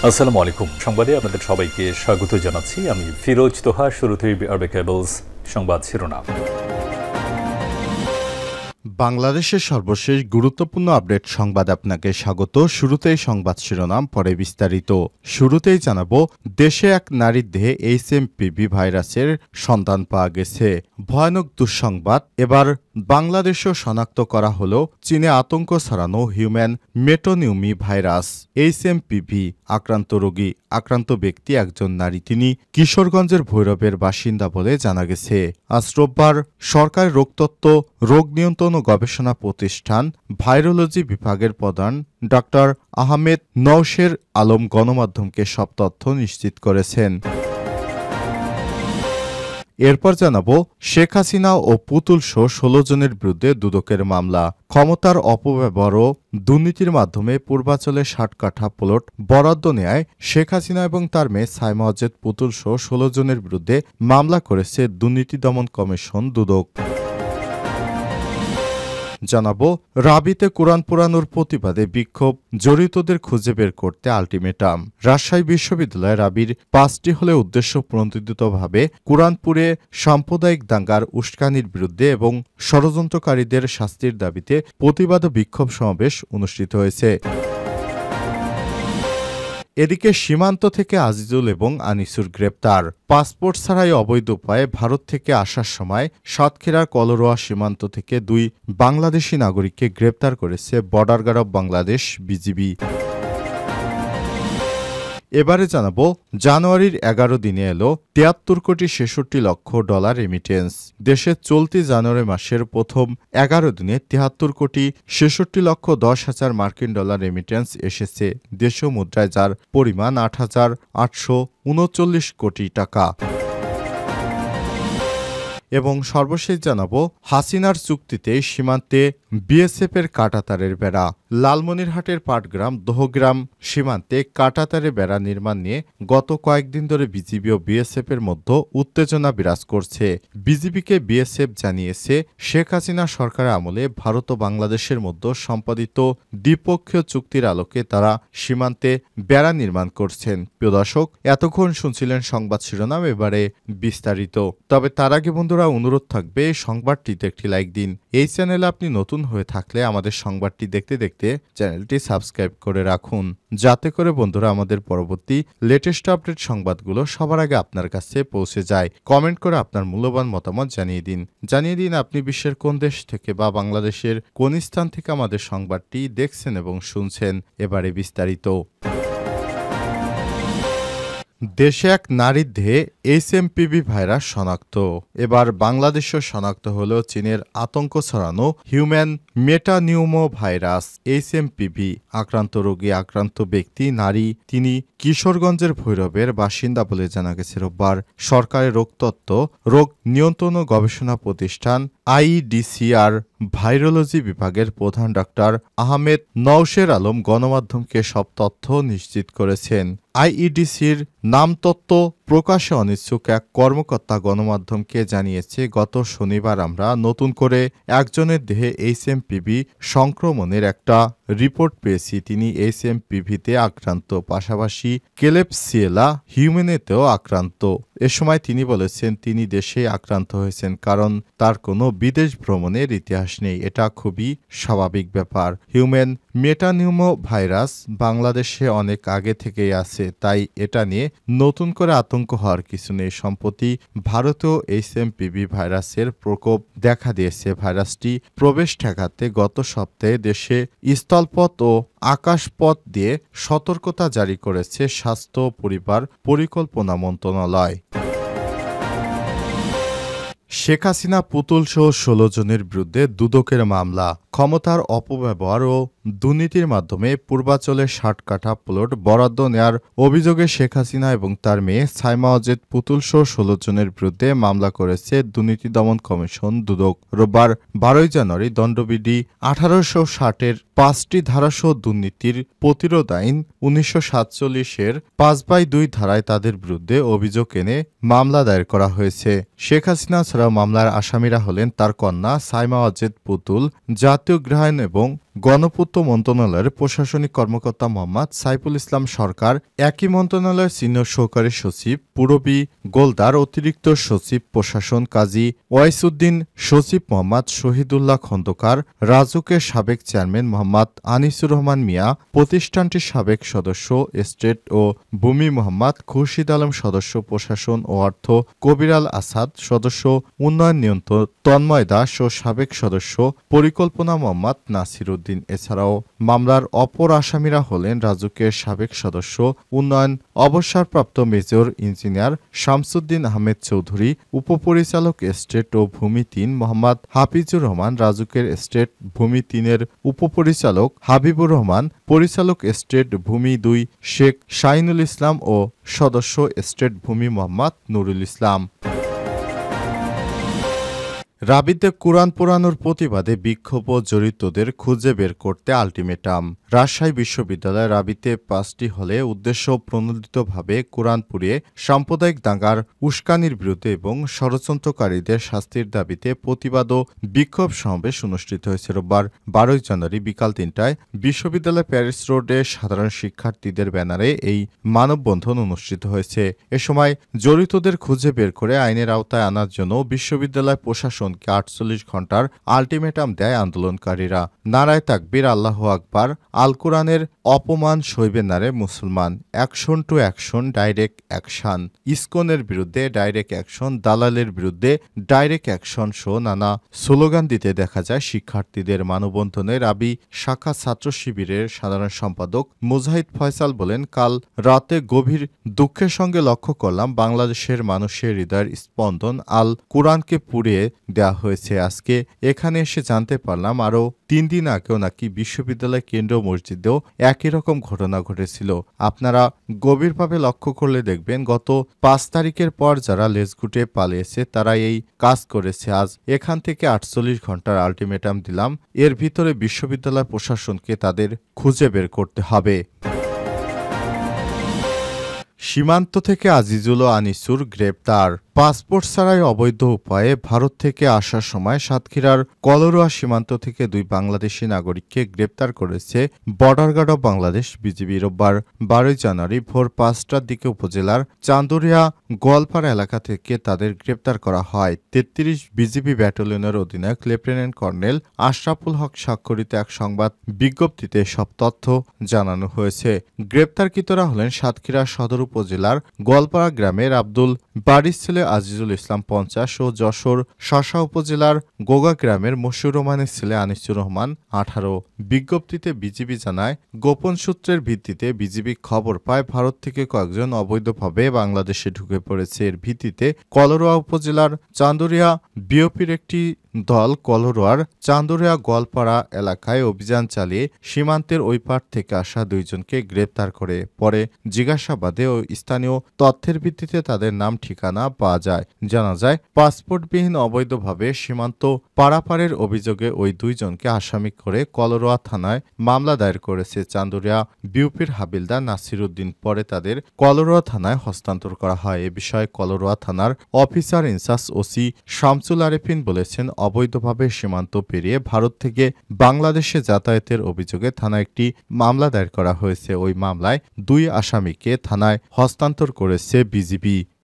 আসসালামু আলাইকুম। সংবাদে আপনাদের সবাইকে স্বাগত জানাচ্ছি। আমি ফিরোজ তোহা। শুরুতেই আরবে কেবলস সংবাদ শিরোনাম। বাংলাদেশের সর্বশেষ গুরুত্বপূর্ণ আপডেট সংবাদ আপনাকে স্বাগত। শুরুতেই সংবাদ শিরোনাম, পরে বিস্তারিত। শুরুতেই জানাবো, দেশে এক নারীর দেহে HMPV ভাইরাসের সন্ধান পাওয়া গেছে। ভয়ানক দুঃসংবাদ, এবার বাংলাদেশেও শনাক্ত করা হলো চীনে আতঙ্ক ছড়ানো হিউম্যান মেটোনিউমি ভাইরাস HMPV আক্রান্ত ব্যক্তি একজন নারী। তিনি কিশোরগঞ্জের ভৈরবের বাসিন্দা বলে জানা গেছে। আজ রোববার সরকারি রোগতত্ত্ব, রোগ নিয়ন্ত্রণ ও গবেষণা প্রতিষ্ঠান ভাইরোলজি বিভাগের প্রধান ডক্টর আহমেদ নওশের আলম গণমাধ্যমকে সব তথ্য নিশ্চিত করেছেন। এরপর জানাবো, শেখ হাসিনা ও পুতুল সহ 16 জনের বিরুদ্ধে দুদকের মামলা। ক্ষমতার অপব্যবহার ও দুর্নীতির মাধ্যমে পূর্বাঞ্চলে 60 কাঠা প্লট বরাদ্দ নেয় শেখ হাসিনা এবং তার মেয়ে সাইমা ওয়াজেদ পুতুল সহ 16 জনের বিরুদ্ধে মামলা করেছে দুর্নীতি দমন কমিশন দুদক। জানাবো, রাবিতে কোরআন পোড়ানোর প্রতিবাদে বিক্ষোভ, জড়িতদের খুঁজে বের করতে আলটিমেটাম। রাজশাহী বিশ্ববিদ্যালয়ে রাবির 5টি হলে উদ্দেশ্য প্রণোদিতভাবে কোরআনপুরে সাম্প্রদায়িক দাঙ্গার উস্কানির বিরুদ্ধে এবং ষড়যন্ত্রকারীদের শাস্তির দাবিতে প্রতিবাদ ও বিক্ষোভ সমাবেশ অনুষ্ঠিত হয়েছে। এদিকে সীমান্ত থেকে আজিজুল এবং আনিসুর গ্রেপ্তার। পাসপোর্ট ছাড়াই অবৈধ উপায়ে ভারত থেকে আসার সময় সাতক্ষীরার কলরোয়া সীমান্ত থেকে 2 বাংলাদেশি নাগরিককে গ্রেপ্তার করেছে border guard of Bangladesh BGB. এবারে জানাবো, জানুয়ারির 11 দিনে এলো 73 কোটি 66 লক্ষ ডলার রেমিটেন্স। দেশের চলতি জানুয়ারি মাসের প্রথম 11 দিনে 73 কোটি 66 লক্ষ 10 হাজার মার্কিন ডলার রেমিটেন্স এসেছে দেশীয় মুদ্রায়, যার পরিমাণ 8,839 কোটি টাকা। এবং সর্বশেষ জানাবো, হাসিনার চুক্তিতে সীমান্তে বিএসএফের কাঁটাতারের বেড়া। লালমনিরহাটের পাটগ্রাম দহগ্রাম সীমান্তে কাঁটাতারের বেড়া নির্মাণ নিয়ে গত কয়েকদিন ধরে বিজিবি ও বিএসএফের মধ্যে উত্তেজনা বিরাজ করছে। বিজিবিকে বিএসএফ জানিয়েছে, শেখ হাসিনা সরকারের আমলে ভারত ও বাংলাদেশের মধ্যে সম্পাদিত দ্বিপক্ষীয় চুক্তির আলোকে তারা সীমান্তে বেড়া নির্মাণ করছেন। প্রিয় দর্শক, এতক্ষণ শুনছিলেন সংবাদ শিরোনাম, এবারে বিস্তারিত। তবে তার আগে বন্ধুরা, অনুরোধ থাকবে সংবাদটিতে একটি লাইক দিন। এই চ্যানেলে আপনি নতুন হয়ে থাকলে আমাদের সংবাদটি দেখতে দেখতে চ্যানেলটি সাবস্ক্রাইব করে রাখুন, যাতে করে বন্ধুরা আমাদের পরবর্তী লেটেস্ট আপডেট সংবাদগুলো সবার আগে আপনার কাছে পৌঁছে যায়। কমেন্ট করে আপনার মূল্যবান মতামত জানিয়ে দিন আপনি বিশ্বের কোন দেশ থেকে বা বাংলাদেশের কোন স্থান থেকে আমাদের সংবাদটি দেখছেন এবং শুনছেন। এবারে বিস্তারিত। দেশে এক নারীর দেহে HMPV ভাইরাস শনাক্ত। এবার বাংলাদেশেও শনাক্ত হল চীনের আতঙ্ক ছড়ানো হিউম্যান মেটানিউমো ভাইরাস HMPV। আক্রান্ত ব্যক্তি নারী। তিনি কিশোরগঞ্জের ভৈরবের বাসিন্দা বলে জানা গেছে। রোববার সরকারি রোগতত্ত্ব, রোগ নিয়ন্ত্রণ ও গবেষণা প্রতিষ্ঠান IEDCR ভাইরোলজি বিভাগের প্রধান ডক্টর আহমেদ নওশের আলম গণমাধ্যমকে সব তথ্য নিশ্চিত করেছেন। IEDCর নামতত্ত্ব প্রকাশে অনিচ্ছুক এক কর্মকর্তা গণমাধ্যমকে জানিয়েছে, গত শনিবার আমরা নতুন করে একজনের দেহে HMPV সংক্রমণের একটা রিপোর্ট পেয়েছি। তিনি HMPV-তে আক্রান্ত, পাশাপাশি ক্লেবসিয়েলা হিউম্যানেতেও আক্রান্ত। এ সময় তিনি বলেছেন, তিনি দেশে আক্রান্ত হয়েছেন কারণ তার কোনো বিদেশ ভ্রমণের ইতিহাস নেই। এটা খুবই স্বাভাবিক ব্যাপার। হিউম্যান মেটানিউমো ভাইরাস বাংলাদেশে অনেক আগে থেকেই আছে, তাই এটা নিয়ে নতুন করে আতঙ্ক হওয়ার কিছু নেই। সম্প্রতি ভারতেও HMPV ভাইরাসের প্রকোপ দেখা দিয়েছে। ভাইরাসটি প্রবেশ ঠেকাতে গত সপ্তাহে দেশে স্থলপথ ও আকাশপথ দিয়ে সতর্কতা জারি করেছে স্বাস্থ্য পরিবার পরিকল্পনা মন্ত্রণালয়। শেখ হাসিনা পুতুল সহ 16 জনের বিরুদ্ধে দুদকের মামলা। ক্ষমতার অপব্যবহার ও দুর্নীতির মাধ্যমে পূর্বাঞ্চলে 60 কাঠা প্লট বরাদ্দ নেয়ার অভিযোগে শেখ হাসিনা এবং তার মেয়ে সাইমা ওয়াজেদ পুতুল সহ 16 জনের বিরুদ্ধে মামলা করেছে দুর্নীতি দমন কমিশন দুদক। রোববার 12 জানুয়ারি দণ্ডবিধি 1860-এর 5টি ধারাসহ দুর্নীতির প্রতিরোধ আইন 1947-এর 5/2 ধারায় তাদের বিরুদ্ধে অভিযোগ এনে মামলা দায়ের করা হয়েছে। শেখ হাসিনা ছাড়াও মামলার আসামিরা হলেন তার কন্যা সাইমা ওয়াজেদ পুতুল, জাতীয় গৃহায়ন এবং গণপূর্ত মন্ত্রণালয়ের প্রশাসনিক কর্মকর্তা মোহাম্মদ সাইফুল ইসলাম সরকার, একই মন্ত্রণালয়ের সিনিয়র সহকারী সচিব পূরবী গোলদার, অতিরিক্ত সচিব প্রশাসন কাজী ওয়াইসুদ্দিন, সচিব মোহাম্মদ শহীদুল্লাহ খন্দকার, রাজুকের সাবেক চেয়ারম্যান মোহাম্মদ আনিসুর রহমান মিয়া, প্রতিষ্ঠানটির সাবেক সদস্য এস্টেট ও ভূমি মোহাম্মদ খুরশিদ আলম, সদস্য প্রশাসন ও অর্থ কবিরাল আসাদ, সদস্য উন্নয়ন নিয়ন্ত্রণ তন্ময় দাস ও সাবেক সদস্য পরিকল্পনা মোহাম্মদ নাসির উদ্দিন। এছাড়াও মামলার অপর আসামিরা হলেন রাজুকের সাবেক সদস্য উন্নয়ন অবসরপ্রাপ্ত মেজর ইঞ্জিনিয়ার শামসুদ্দিন আহমেদ চৌধুরী, উপপরিচালক এস্টেট ও ভূমি ৩ মোহাম্মদ হাফিজুর রহমান, রাজুকের এস্টেট ভূমি ৩-এর উপপরিচালক হাবিবুর রহমান, পরিচালক এস্টেট ভূমি ২ শেখ শাহিনুল ইসলাম ও সদস্য এস্টেট ভূমি মোহাম্মদ নুরুল ইসলাম। রাবিতে কোরআন পোড়ানোর প্রতিবাদে বিক্ষোভ ও জড়িতদের খুঁজে বের করতে আলটিমেটাম। রাজশাহী বিশ্ববিদ্যালয় রাবিতে ৫টি হলে উদ্দেশ্য প্রণোদিতভাবে কোরআন পুড়িয়ে সাম্প্রদায়িক দাঙ্গার উস্কানির বিরুদ্ধে এবং ষড়যন্ত্রকারীদের শাস্তির দাবিতে প্রতিবাদ ও বিক্ষোভ সমাবেশ অনুষ্ঠিত হয়েছে। রোববার ১২ জানুয়ারি বিকাল ৩টায় বিশ্ববিদ্যালয় প্যারিস রোডে সাধারণ শিক্ষার্থীদের ব্যানারে এই মানববন্ধন অনুষ্ঠিত হয়েছে। এ সময় জড়িতদের খুঁজে বের করে আইনের আওতায় আনার জন্য বিশ্ববিদ্যালয় প্রশাসনকে ৪৮ ঘণ্টার আলটিমেটাম দেয় আন্দোলনকারীরা। নারায় তাকবীর, আল্লাহু আকবার, আল কোরআনের অপমান সইবে না রে মুসলমান, action to action, direct action, ইসকনের বিরুদ্ধে ডাইরেক্ট অ্যাকশন, দালালের বিরুদ্ধে ডাইরেক্ট অ্যাকশন সহ নানা স্লোগান দিতে দেখা যায় শিক্ষার্থীদের। মানববন্ধনে রাবি শাখা ছাত্র শিবিরের সাধারণ সম্পাদক মুজাহিদ ফয়সাল বলেন, কাল রাতে গভীর দুঃখের সঙ্গে লক্ষ্য করলাম বাংলাদেশের মানুষের হৃদয়ের স্পন্দন আল কোরআনকে পুড়িয়ে দেওয়া হয়েছে। আজকে এখানে এসে জানতে পারলাম আরও ৩ দিন আগেও নাকি বিশ্ববিদ্যালয় কেন্দ্র মসজিদেও একই রকম ঘটনা ঘটেছিল। আপনারা গভীরভাবে লক্ষ্য করলে দেখবেন গত ৫ তারিখের পর যারা লেজগুটে পালিয়েছে তারা এই কাজ করেছে। আজ এখান থেকে ৪৮ ঘণ্টার আলটিমেটাম দিলাম, এর ভিতরে বিশ্ববিদ্যালয় প্রশাসনকে তাদের খুঁজে বের করতে হবে। সীমান্ত থেকে আজিজুল ও আনিসুর গ্রেপ্তার। পাসপোর্ট ছাড়াই অবৈধ উপায়ে ভারত থেকে আসার সময় সাতক্ষীরার কলরোয়া সীমান্ত থেকে ২ বাংলাদেশি নাগরিককে গ্রেপ্তার করেছে border guard of Bangladesh BGB. রোববার ১২ জানুয়ারি ভোর ৫টার দিকে উপজেলার চান্দুরিয়া গোয়ালপাড়া এলাকা থেকে তাদের গ্রেপ্তার করা হয়। ৩৩ বিজিবি ব্যাটালিয়নের অধিনায়ক লেফটেন্যান্ট কর্নেল আশরাফুল হক স্বাক্ষরিত এক সংবাদ বিজ্ঞপ্তিতে সব তথ্য জানানো হয়েছে। গ্রেপ্তারকৃতরা হলেন সাতক্ষীরা সদর উপজেলার গোয়ালপাড়া গ্রামের আব্দুল বাড়ির ছেলে আজিজুল ইসলাম ৫০ ও যশোর শাসা উপজেলার গোগা গ্রামের মশিউর রহমানের ছেলে আনিসুর রহমান ১৮। বিজ্ঞপ্তিতে বিজিবি জানায়, গোপন সূত্রের ভিত্তিতে বিজিবি খবর পায় ভারত থেকে কয়েকজন অবৈধভাবে বাংলাদেশে ঢুকে পড়েছে। এর ভিত্তিতে কলরোয়া উপজেলার চান্দুরিয়া বিওপির একটি দল কলরোয়ার চান্দুরিয়া গোয়ালপাড়া এলাকায় অভিযান চালিয়ে সীমান্তের ওই পার থেকে আসা ২ জনকে গ্রেপ্তার করে। পরে জিজ্ঞাসাবাদে ও স্থানীয় তথ্যের ভিত্তিতে তাদের নাম ঠিকানা পাওয়া যায়। জানা যায়, পাসপোর্টবিহীন অবৈধভাবে সীমান্ত পারাপারের অভিযোগে ওই ২ জনকে আসামি করে কলরোয়া থানায় মামলা দায়ের করেছে চান্দুরিয়া বিউপির হাবিলদার নাসির উদ্দিন। পরে তাদের কলরোয়া থানায় হস্তান্তর করা হয়। এ বিষয়ে কলরোয়া থানার officer in-charge OC Shamsul Arefin বলেছেন, অবৈধভাবে সীমান্ত পেরিয়ে ভারত থেকে বাংলাদেশে যাতায়াতের অভিযোগে থানায় একটি মামলা দায়ের করা হয়েছে। ওই মামলায় ২ আসামিকে থানায় হস্তান্তর করেছে বিজিবি।